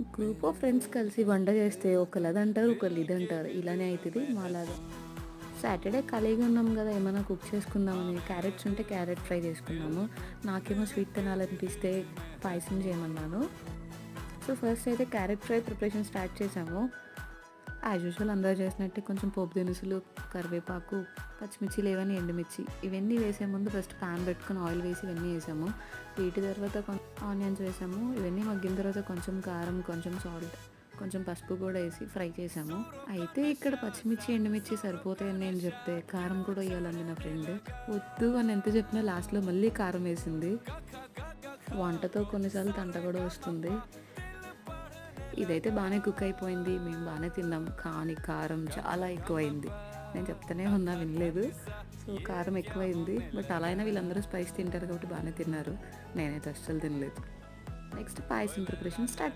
Group of friends కలిసి వంట చేస్తే ఒకళ్ళు అదంటారు, ఒకళ్ళు ఇదంటారు. ఇలానే అయితది మాలాగా. సాటర్‌డే ఖాళీగా ఉన్నాం గదా! ఏమన్నా కుక్ చేసుకుందామని క్యారెట్స్ ఉంటే క్యారెట్ ఫ్రై చేసుకున్నాము. నాకేమో స్వీట్ తినాలనిపిస్తే పాయసం చేయమన్నాను. సో, ఫస్ట్ అయితే క్యారెట్ ఫ్రై ప్రిపరేషన్ స్టార్ట్ చేశాము. యాజ్ యూజువల్ అందరూ చేసినట్టే కొంచెం పోపు దినుసులు, కరివేపాకు, పచ్చిమిర్చి లేవని ఎండుమిర్చి ఇవన్నీ వేసే ముందు ఫస్ట్ పాన్ పెట్టుకొని ఆయిల్ వేసి ఇవన్నీ వేసాము. వీటి తర్వాత ఆనియన్స్ వేసాము. ఇవన్నీ మగ్గిన తర్వాత కొంచెం కారం, కొంచెం సాల్ట్, కొంచెం పసుపు కూడా వేసి ఫ్రై చేసాము. అయితే ఇక్కడ పచ్చిమిర్చి, ఎండుమిర్చి సరిపోతాయని నేను చెప్తే కారం కూడా వేయాలండి నా ఫ్రెండ్. వద్దు అని ఎంత చెప్పినా లాస్ట్‌లో మళ్ళీ కారం వేసింది. వంటతో కొన్నిసార్లు తంట కూడా వస్తుంది. ఇదైతే బాగానే కుక్ అయిపోయింది. మేము బాగానే తిన్నాం. కానీ కారం చాలా ఎక్కువైంది. నేను చెప్తూనే ఉన్నా వినలేదు. సో, కారం ఎక్కువైంది. బట్ అలా అయినా వీళ్ళందరూ స్పైస్ తింటారు కాబట్టి బాగానే తిన్నారు. నేనైతే అస్సలు తినలేదు. నెక్స్ట్ పాయసం ప్రిపరేషన్ స్టార్ట్